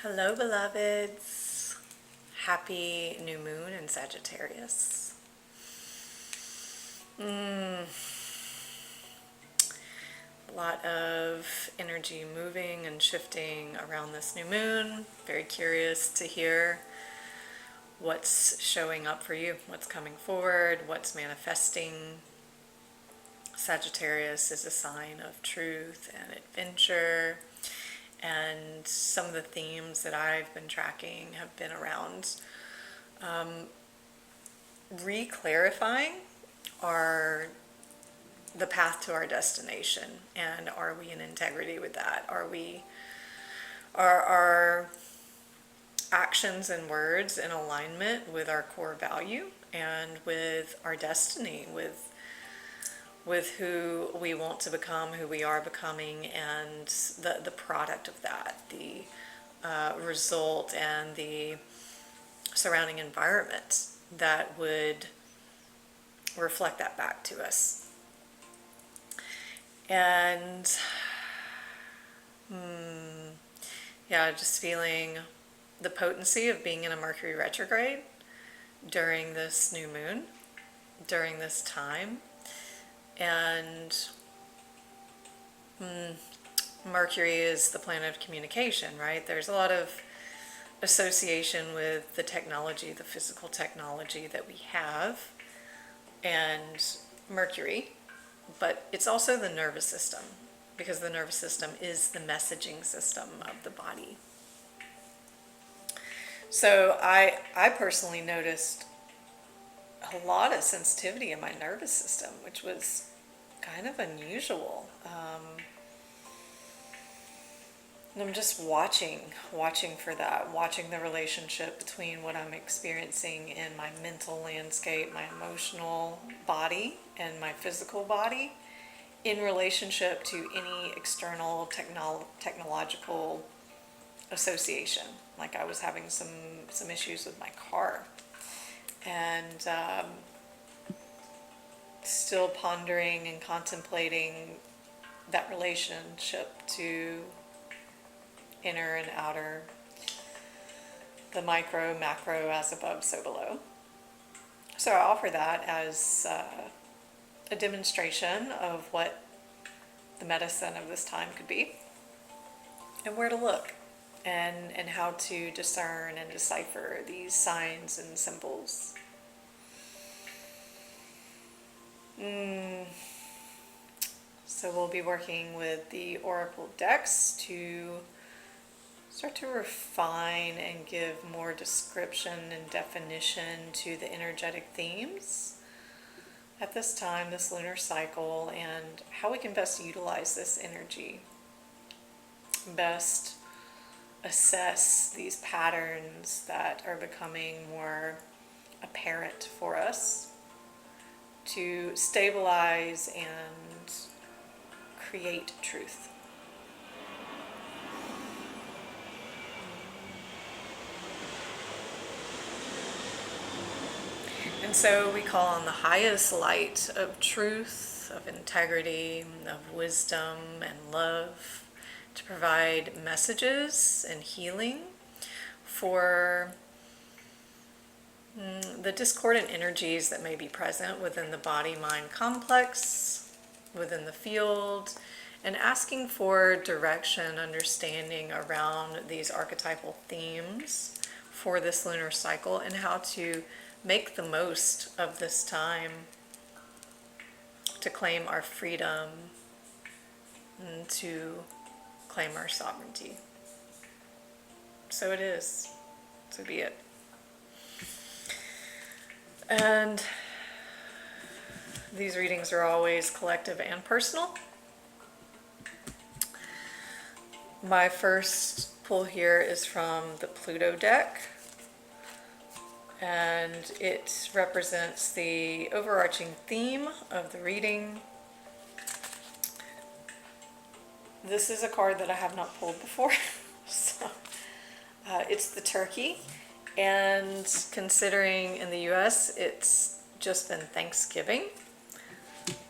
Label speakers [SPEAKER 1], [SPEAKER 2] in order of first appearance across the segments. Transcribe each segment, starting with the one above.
[SPEAKER 1] Hello, beloveds. Happy new moon in Sagittarius. A lot of energy moving and shifting around this new moon. Very curious to hear what's showing up for you, what's coming forward, what's manifesting. Sagittarius is a sign of truth and adventure. And some of the themes that I've been tracking have been around re-clarifying the path to our destination, and are we in integrity with that? Are our actions and words in alignment with our core value and with our destiny, with who we want to become, who we are becoming, and the product of that, the result and the surrounding environment that would reflect that back to us. And yeah, just feeling the potency of being in a Mercury retrograde during this new moon, during this time. And Mercury is the planet of communication, right? There's a lot of association with the technology, the physical technology that we have, and Mercury, but it's also the nervous system, because the nervous system is the messaging system of the body. So I personally noticed a lot of sensitivity in my nervous system, which was kind of unusual. And I'm just watching for that, watching the relationship between what I'm experiencing in my mental landscape, my emotional body, and my physical body in relationship to any external technological association. Like I was having some issues with my car, and still pondering and contemplating that relationship to inner and outer, the micro, macro, as above, so below. So I offer that as a demonstration of what the medicine of this time could be, and where to look, and how to discern and decipher these signs and symbols. So we'll be working with the Oracle decks to start to refine and give more description and definition to the energetic themes at this time, this lunar cycle, and how we can best utilize this energy, best assess these patterns that are becoming more apparent for us, to stabilize and create truth. And so we call on the highest light of truth, of integrity, of wisdom and love to provide messages and healing for the discordant energies that may be present within the body-mind complex, within the field, and asking for direction, understanding around these archetypal themes for this lunar cycle, and how to make the most of this time to claim our freedom and to claim our sovereignty. So it is. So be it. And these readings are always collective and personal. My first pull here is from the Pluto deck, and it represents the overarching theme of the reading. This is a card that I have not pulled before, so it's the turkey. And considering in the US it's just been Thanksgiving,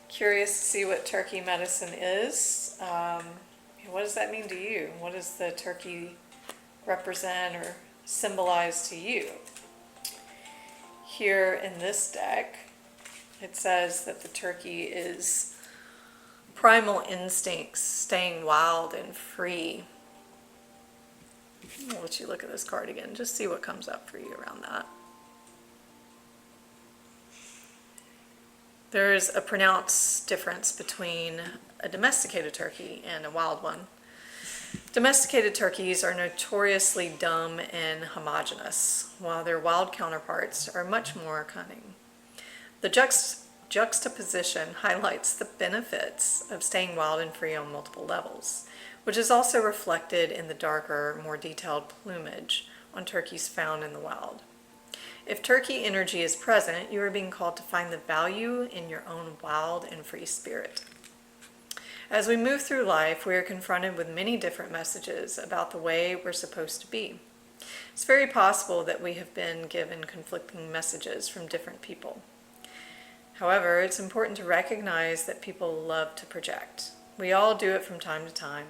[SPEAKER 1] curious to see what turkey medicine is. What does that mean to you? What does the turkey represent or symbolize to you? Here in this deck, it says that the turkey is primal instincts, staying wild and free. I'll let you look at this card again, just see what comes up for you around that. There's a pronounced difference between a domesticated turkey and a wild one. Domesticated turkeys are notoriously dumb and homogeneous, while their wild counterparts are much more cunning. The juxtaposition highlights the benefits of staying wild and free on multiple levels, which is also reflected in the darker, more detailed plumage on turkeys found in the wild. If turkey energy is present, you are being called to find the value in your own wild and free spirit. As we move through life, we are confronted with many different messages about the way we're supposed to be. It's very possible that we have been given conflicting messages from different people. However, it's important to recognize that people love to project. We all do it from time to time,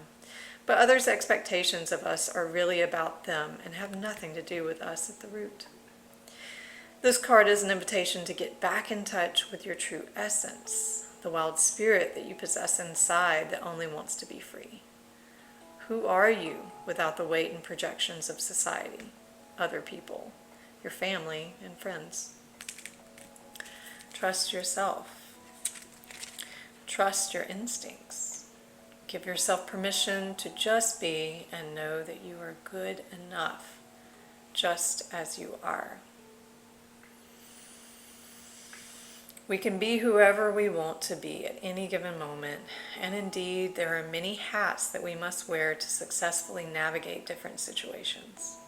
[SPEAKER 1] but others' expectations of us are really about them and have nothing to do with us at the root. This card is an invitation to get back in touch with your true essence, the wild spirit that you possess inside that only wants to be free. Who are you without the weight and projections of society, other people, your family, and friends? Trust yourself. Trust your instincts. Give yourself permission to just be and know that you are good enough, just as you are. We can be whoever we want to be at any given moment, and indeed there are many hats that we must wear to successfully navigate different situations.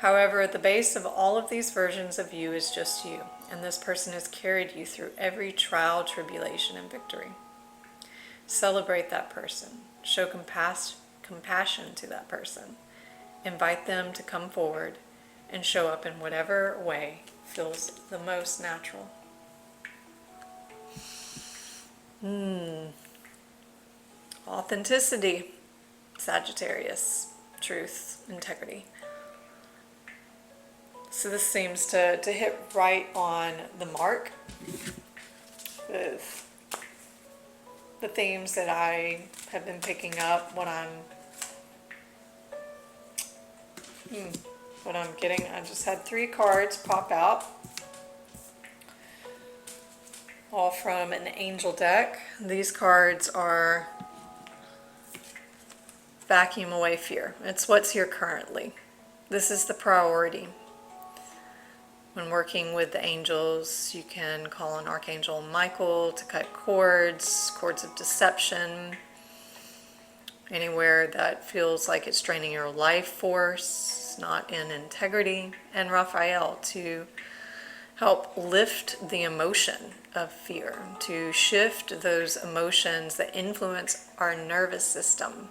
[SPEAKER 1] However, at the base of all of these versions of you is just you, and this person has carried you through every trial, tribulation, and victory. Celebrate that person. Show compassion to that person. Invite them to come forward and show up in whatever way feels the most natural. Authenticity, Sagittarius, truth, integrity. So this seems to hit right on the mark with the themes that I have been picking up, what I'm getting. I just had 3 cards pop out, all from an angel deck. These cards are vacuum away fear. It's what's here currently. This is the priority. When working with the angels, you can call on Archangel Michael to cut cords of deception, anywhere that feels like it's draining your life force, not in integrity, and Raphael to help lift the emotion of fear, to shift those emotions that influence our nervous system.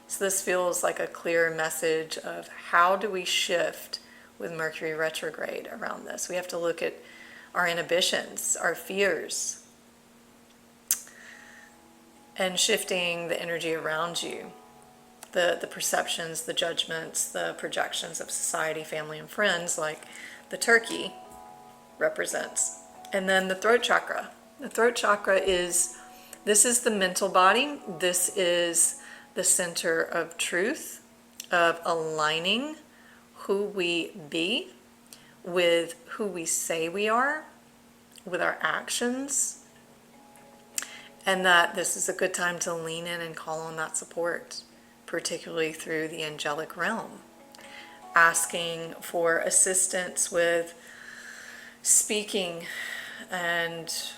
[SPEAKER 1] So this feels like a clear message of how do we shift with Mercury retrograde around this. We have to look at our inhibitions, our fears, and shifting the energy around you, the perceptions, the judgments, the projections of society, family, and friends, like the turkey represents. And then the throat chakra. The throat chakra is the mental body. This is the center of truth, of aligning who we be with who we say we are, with our actions, and that this is a good time to lean in and call on that support, particularly through the angelic realm, asking for assistance with speaking and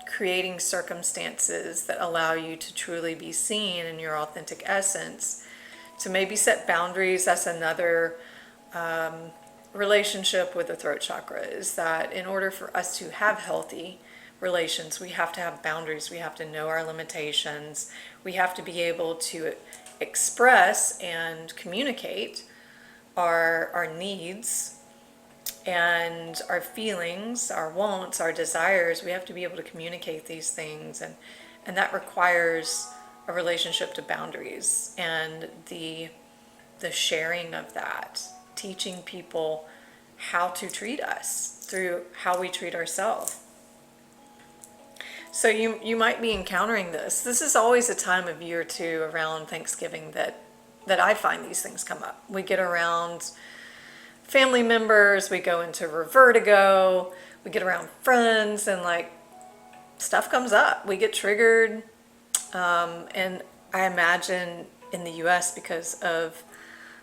[SPEAKER 1] creating circumstances that allow you to truly be seen in your authentic essence, to maybe set boundaries. That's another relationship with the throat chakra, is that in order for us to have healthy relations, we have to have boundaries. We have to know our limitations. We have to be able to express and communicate our needs and our feelings, our wants, our desires. We have to be able to communicate these things, and that requires a relationship to boundaries and the the sharing of that, teaching people how to treat us through how we treat ourselves. So you might be encountering this. This is always a time of year too, around Thanksgiving, that I find these things come up. We get around family members, we go into vertigo, we get around friends, and like stuff comes up. We get triggered. And I imagine in the US, because of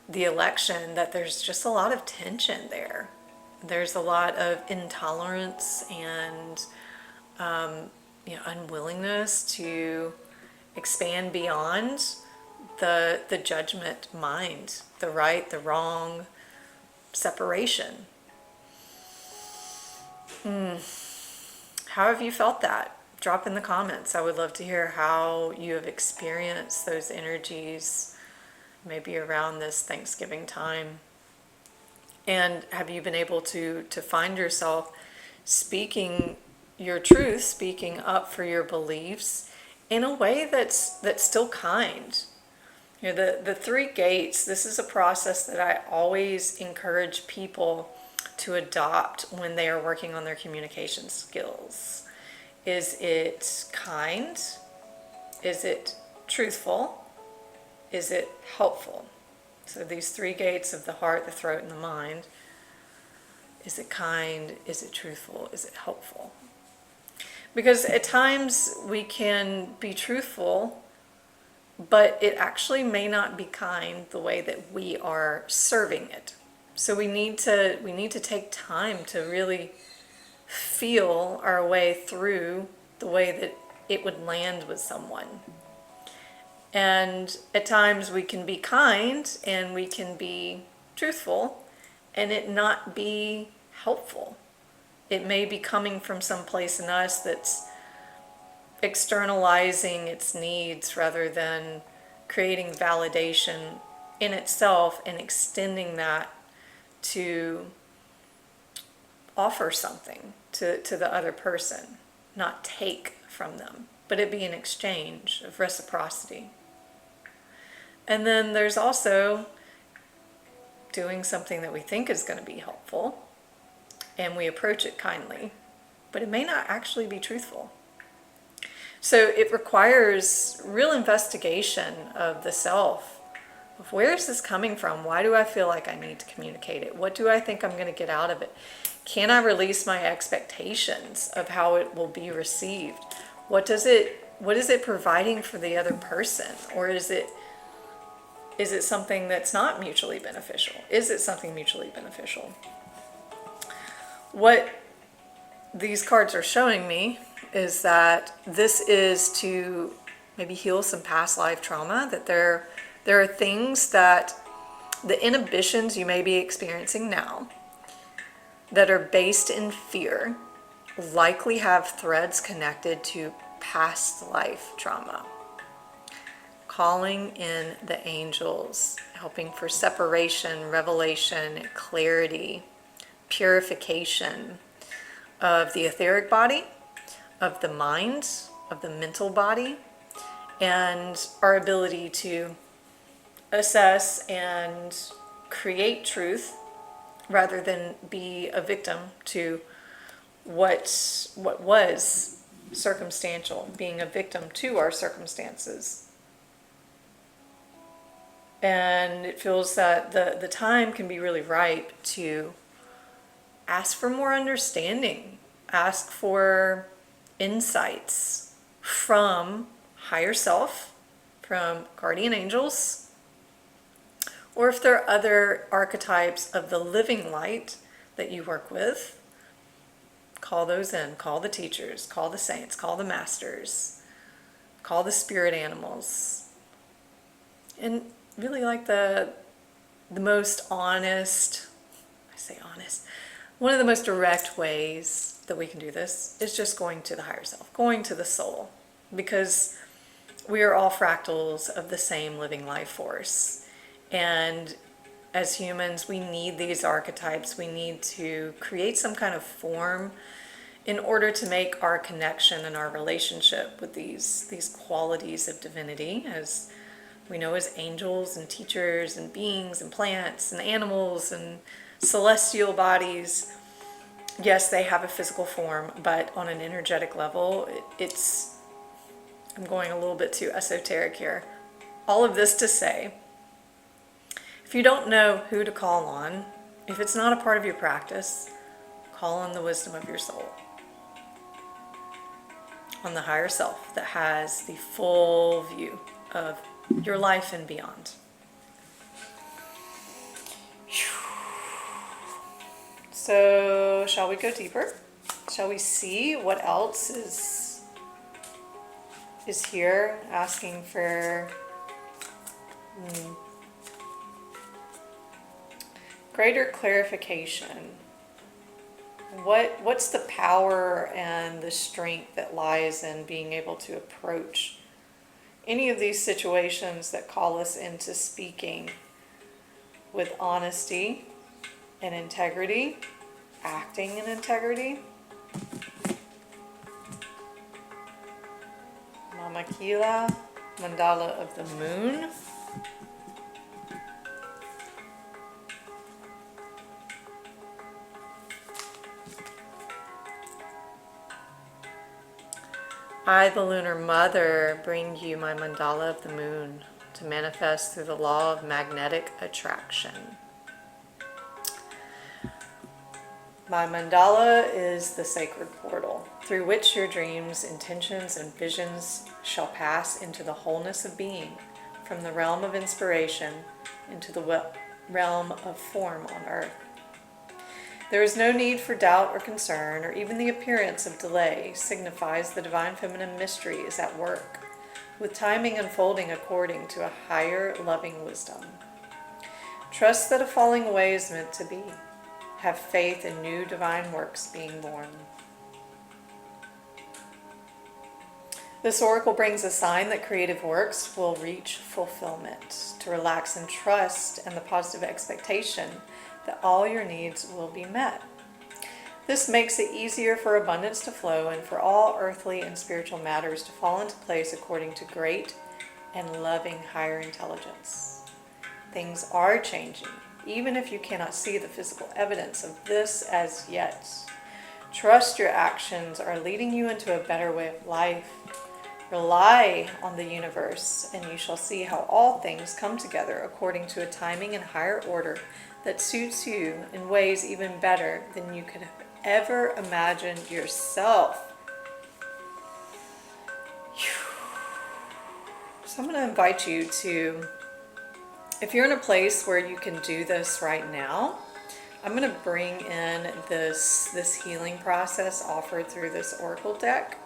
[SPEAKER 1] the election, that there's just a lot of tension there. There's a lot of intolerance and unwillingness to expand beyond the judgment mind, the right, the wrong, separation. How have you felt that? Drop in the comments. I would love to hear how you have experienced those energies, maybe around this Thanksgiving time. And have you been able to find yourself speaking your truth, speaking up for your beliefs in a way that's still kind? The 3 gates, this is a process that I always encourage people to adopt when they are working on their communication skills. Is it kind? Is it truthful? Is it helpful? So these 3 gates of the heart, the throat, and the mind. Is it kind? Is it truthful? Is it helpful? Because at times we can be truthful, but it actually may not be kind the way that we are serving it. So we need to take time to really feel our way through the way that it would land with someone. And at times we can be kind and we can be truthful and it not be helpful. It may be coming from some place in us that's externalizing its needs rather than creating validation in itself and extending that to offer something to the other person, not take from them, but it be an exchange of reciprocity. And then there's also doing something that we think is going to be helpful, and we approach it kindly, but it may not actually be truthful. So it requires real investigation of the self, of where is this coming from? Why do I feel like I need to communicate it? What do I think I'm going to get out of it? Can I release my expectations of how it will be received? What is it providing for the other person? Or is it something that's not mutually beneficial? Is it something mutually beneficial? What these cards are showing me is that this is to maybe heal some past life trauma, that there are things that the inhibitions you may be experiencing now that are based in fear likely have threads connected to past life trauma. Calling in the angels, helping for separation, revelation, clarity, purification of the etheric body, of the mind, of the mental body, and our ability to assess and create truth rather than be a victim to what was circumstantial, being a victim to our circumstances. And it feels that the time can be really ripe to ask for more understanding, ask for insights from higher self, from guardian angels, or if there are other archetypes of the living light that you work with, call those in. Call the teachers, call the saints, call the masters, call the spirit animals. And really like the most honest, I say honest, one of the most direct ways that we can do this is just going to the higher self, going to the soul, because we are all fractals of the same living life force. And as humans, we need these archetypes. We need to create some kind of form in order to make our connection and our relationship with these qualities of divinity, as we know as angels and teachers and beings and plants and animals and celestial bodies. Yes, they have a physical form, but on an energetic level, it's, I'm going a little bit too esoteric here. All of this to say, if you don't know who to call on, if it's not a part of your practice, call on the wisdom of your soul, on the higher self that has the full view of your life and beyond. So, shall we go deeper? Shall we see what else is here, asking for greater clarification? What's the power and the strength that lies in being able to approach any of these situations that call us into speaking with honesty and integrity, acting in integrity? Mama Kila, mandala of the moon. I, the Lunar Mother, bring you my mandala of the moon to manifest through the law of magnetic attraction. My mandala is the sacred portal through which your dreams, intentions, and visions shall pass into the wholeness of being, from the realm of inspiration into the realm of form on earth. There is no need for doubt or concern, or even the appearance of delay signifies the divine feminine mystery is at work, with timing unfolding according to a higher loving wisdom. Trust that a falling away is meant to be. Have faith in new divine works being born. This oracle brings a sign that creative works will reach fulfillment, to relax in trust and the positive expectation that all your needs will be met. This makes it easier for abundance to flow and for all earthly and spiritual matters to fall into place according to great and loving higher intelligence. Things are changing, even if you cannot see the physical evidence of this as yet. Trust your actions are leading you into a better way of life. Rely on the universe, and you shall see how all things come together according to a timing and higher order that suits you in ways even better than you could have ever imagined yourself. So I'm going to invite you to, if you're in a place where you can do this right now, I'm going to bring in this healing process offered through this oracle deck.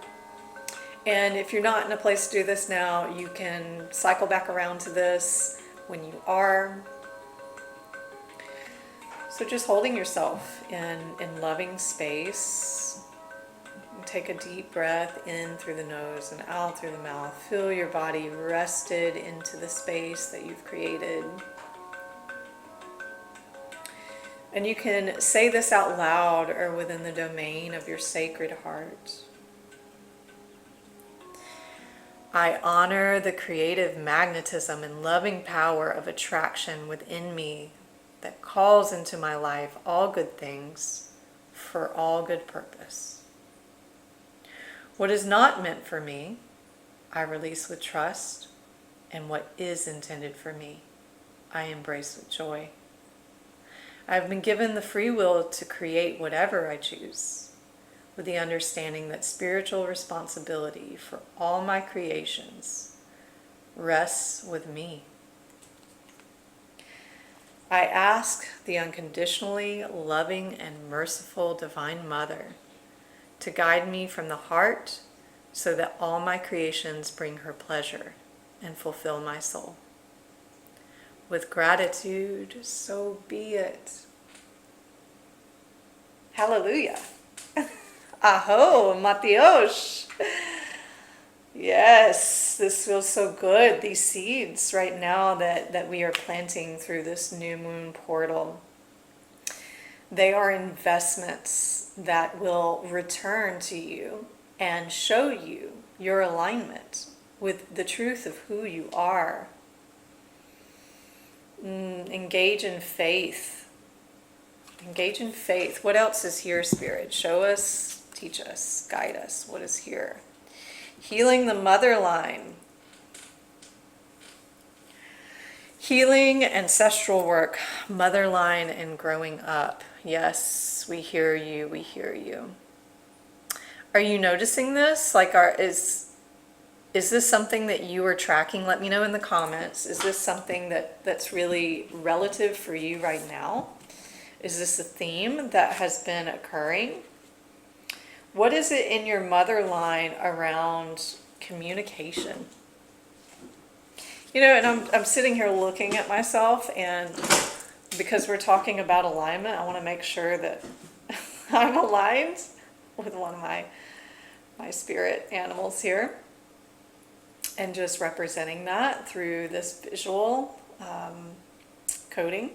[SPEAKER 1] And if you're not in a place to do this now, you can cycle back around to this when you are. So just holding yourself in loving space. Take a deep breath in through the nose and out through the mouth. Feel your body rested into the space that you've created. And you can say this out loud or within the domain of your sacred heart. I honor the creative magnetism and loving power of attraction within me that calls into my life all good things for all good purpose. What is not meant for me, I release with trust, and what is intended for me, I embrace with joy. I have been given the free will to create whatever I choose, with the understanding that spiritual responsibility for all my creations rests with me. I ask the unconditionally loving and merciful Divine Mother to guide me from the heart so that all my creations bring her pleasure and fulfill my soul. With gratitude, so be it. Hallelujah. Aho, Matios. Yes, this feels so good. These seeds right now that we are planting through this new moon portal, they are investments that will return to you and show you your alignment with the truth of who you are. Engage in faith. Engage in faith. What else is here, Spirit? Show us, teach us, guide us. What is here? Healing the mother line. Healing, ancestral work, mother line, and growing up. Yes, we hear you, we hear you. Are you noticing this? Like, is this something that you are tracking? Let me know in the comments. Is this something that's really relative for you right now? Is this a theme that has been occurring? What is it in your mother line around communication? You know, and I'm sitting here looking at myself, and because we're talking about alignment, I want to make sure that I'm aligned with one of my spirit animals here, and just representing that through this visual coding.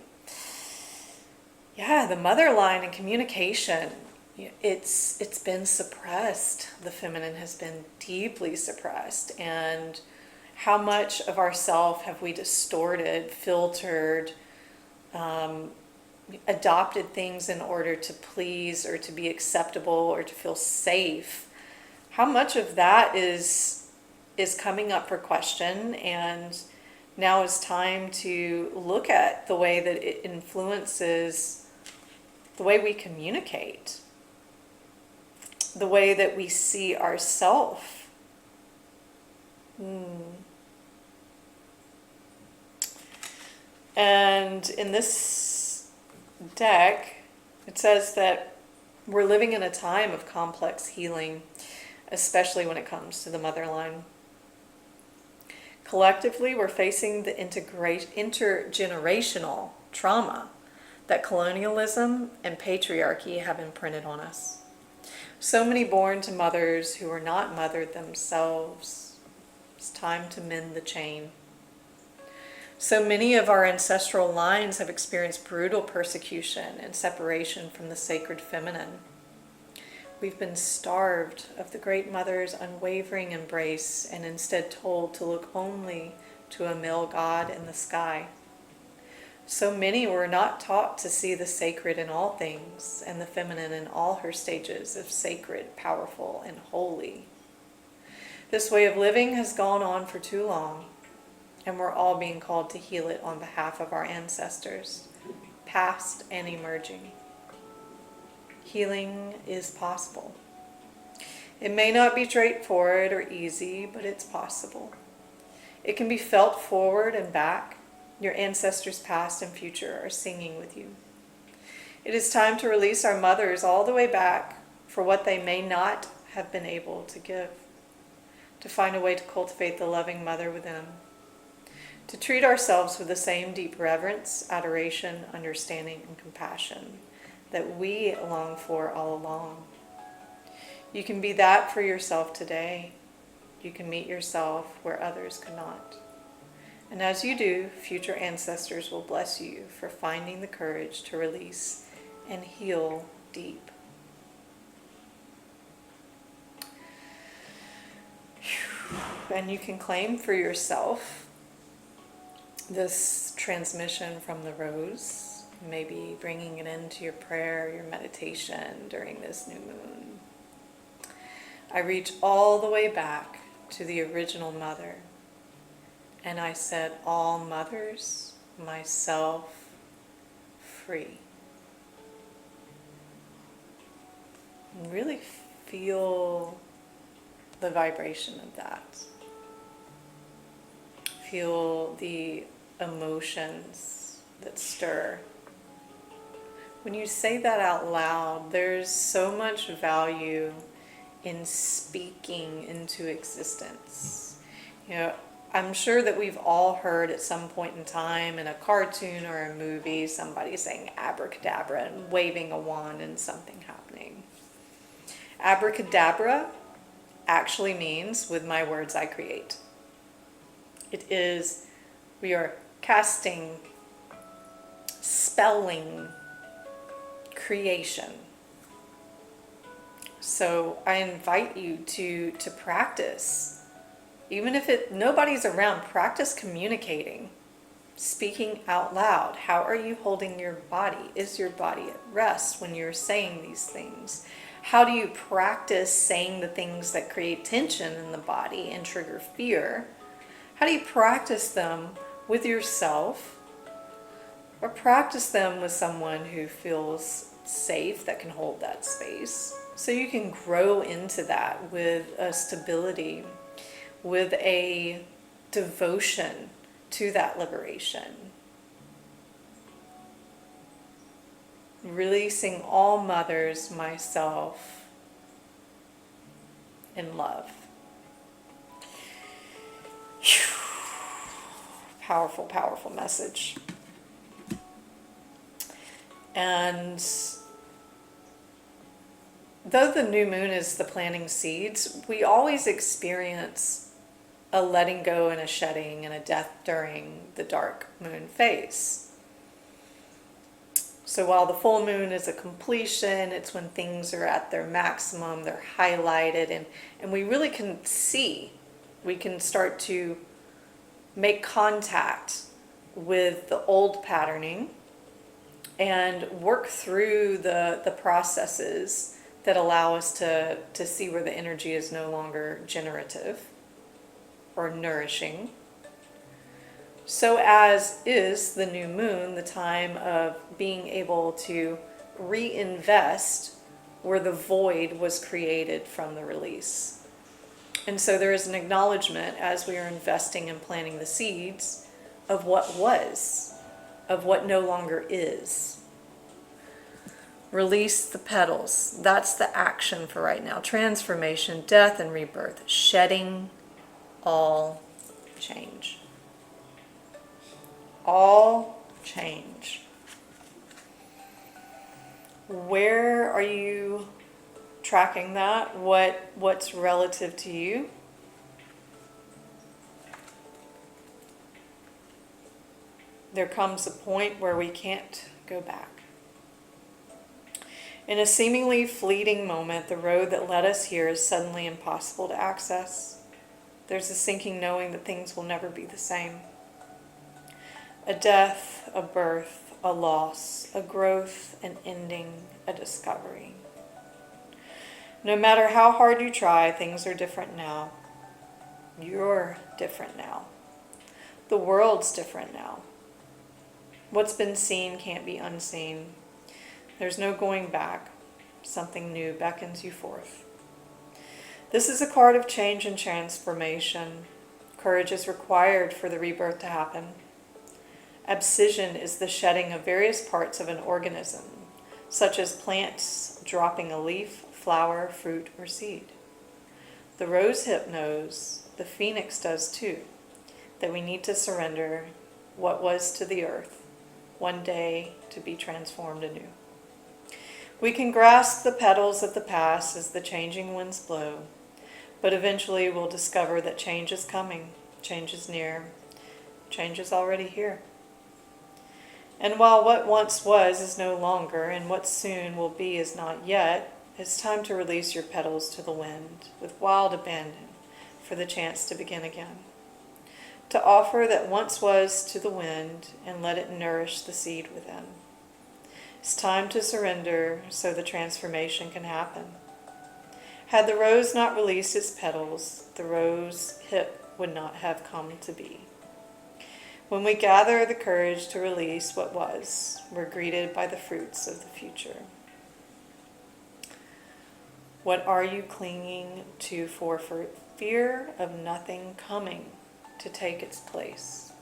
[SPEAKER 1] Yeah, the mother line and communication, it's been suppressed. The feminine has been deeply suppressed, and how much of ourself have we distorted, filtered, adopted things in order to please or to be acceptable or to feel safe? How much of that is coming up for question, and now is time to look at the way that it influences the way we communicate, the way that we see ourselves. And in this deck, it says that we're living in a time of complex healing, especially when it comes to the mother line. Collectively, we're facing the intergenerational trauma that colonialism and patriarchy have imprinted on us. So many born to mothers who were not mothered themselves. It's time to mend the chain. So many of our ancestral lines have experienced brutal persecution and separation from the sacred feminine. We've been starved of the Great Mother's unwavering embrace and instead told to look only to a male god in the sky. So many were not taught to see the sacred in all things and the feminine in all her stages of sacred, powerful, and holy. This way of living has gone on for too long, and we're all being called to heal it on behalf of our ancestors, past and emerging. Healing is possible. It may not be straightforward or easy, but it's possible. It can be felt forward and back. Your ancestors past and future are singing with you. It is time to release our mothers all the way back for what they may not have been able to give, to find a way to cultivate the loving mother within, to treat ourselves with the same deep reverence, adoration, understanding, and compassion that we long for all along. You can be that for yourself today. You can meet yourself where others could not. And as you do, future ancestors will bless you for finding the courage to release and heal deep. And you can claim for yourself this transmission from the rose, maybe bringing it into your prayer, your meditation during this new moon. I reach all the way back to the original mother, and I set all mothers, myself, free. And really feel the vibration of that. Feel the emotions that stir. When you say that out loud, there's so much value in speaking into existence. You know, I'm sure that we've all heard at some point in time in a cartoon or a movie somebody saying abracadabra and waving a wand and something happening. Abracadabra actually means, with my words I create. It is, we are casting, spelling, creation. So I invite you to practice. Even if nobody's around, practice communicating. Speaking out loud. How are you holding your body? Is your body at rest when you're saying these things? How do you practice saying the things that create tension in the body and trigger fear? How do you practice them with yourself, or practice them with someone who feels safe, that can hold that space? So you can grow into that with a stability, with a devotion to that liberation. Releasing all mothers, myself, in love. Whew. Powerful, powerful message. And though the new moon is the planting seeds, we always experience a letting go and a shedding and a death during the dark moon phase. So while the full moon is a completion, it's when things are at their maximum, they're highlighted, and we really can see, we can start to make contact with the old patterning and work through the processes that allow us to see where the energy is no longer generative or nourishing. So as is the new moon, the time of being able to reinvest where the void was created from the release. And so there is an acknowledgement as we are investing and planting the seeds of what was, of what no longer is. Release the petals. That's the action for right now. Transformation, death, and rebirth. Shedding all change. All change. Where are you tracking that? What's relative to you? There comes a point where we can't go back. In a seemingly fleeting moment, the road that led us here is suddenly impossible to access. There's a sinking knowing that things will never be the same. A death, a birth, a loss, a growth, an ending, a discovery. No matter how hard you try, things are different now. You're different now. The world's different now. What's been seen can't be unseen. There's no going back. Something new beckons you forth. This is a card of change and transformation. Courage is required for the rebirth to happen. Abscission is the shedding of various parts of an organism, such as plants dropping a leaf, flower, fruit, or seed. The rose hip knows, the phoenix does too, that we need to surrender what was to the earth, one day to be transformed anew. We can grasp the petals of the past as the changing winds blow, but eventually we'll discover that change is coming, change is near, change is already here. And while what once was is no longer, and what soon will be is not yet, it's time to release your petals to the wind with wild abandon for the chance to begin again. To offer that once was to the wind and let it nourish the seed within. It's time to surrender so the transformation can happen. Had the rose not released its petals, the rose hip would not have come to be. When we gather the courage to release what was, we're greeted by the fruits of the future. What are you clinging to for fear of nothing coming to take its place?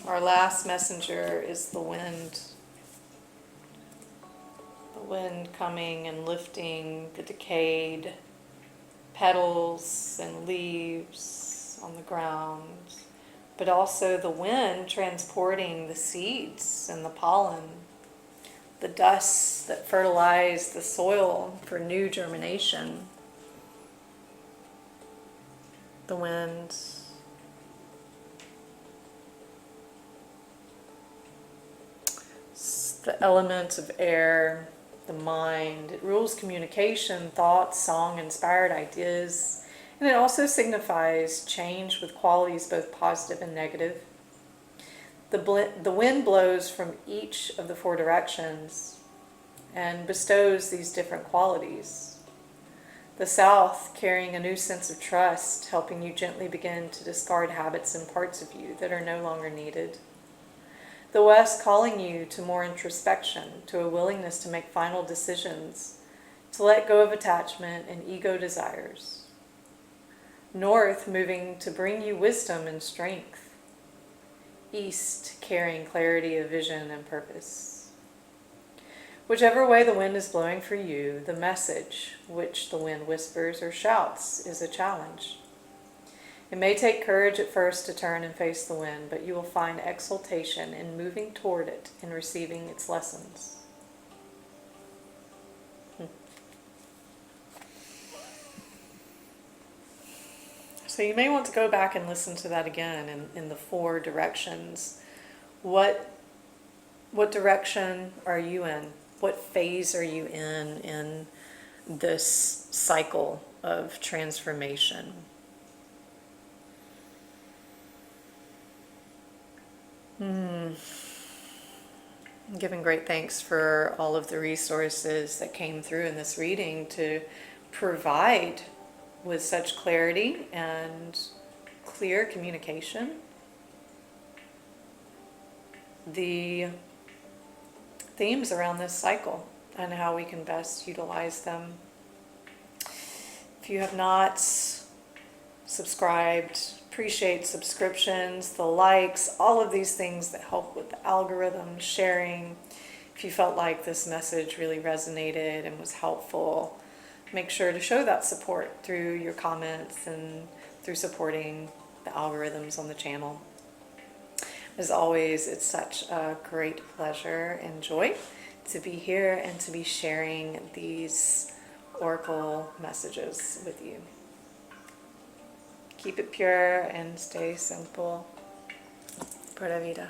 [SPEAKER 1] Our last messenger is the wind. The wind coming and lifting the decayed petals and leaves on the ground, but also the wind transporting the seeds and the pollen, the dust that fertilize the soil for new germination. The wind. The element of air, the mind. It rules communication, thoughts, song, inspired ideas. And it also signifies change with qualities both positive and negative. The wind blows from each of the four directions and bestows these different qualities. The south carrying a new sense of trust, helping you gently begin to discard habits and parts of you that are no longer needed. The west calling you to more introspection, to a willingness to make final decisions, to let go of attachment and ego desires. North moving to bring you wisdom and strength. East carrying clarity of vision and purpose. Whichever way the wind is blowing for you, the message which the wind whispers or shouts is a challenge. It may take courage at first to turn and face the wind, but you will find exultation in moving toward it and receiving its lessons. So you may want to go back and listen to that again in the four directions. What direction are you in? What phase are you in this cycle of transformation? I'm giving great thanks for all of the resources that came through in this reading to provide with such clarity and clear communication the themes around this cycle and how we can best utilize them. If you have not subscribed, appreciate subscriptions, the likes, all of these things that help with the algorithm, sharing. If you felt like this message really resonated and was helpful, make sure to show that support through your comments and through supporting the algorithms on the channel. As always, it's such a great pleasure and joy to be here and to be sharing these oracle messages with you. Keep it pure and stay simple. Pura vida.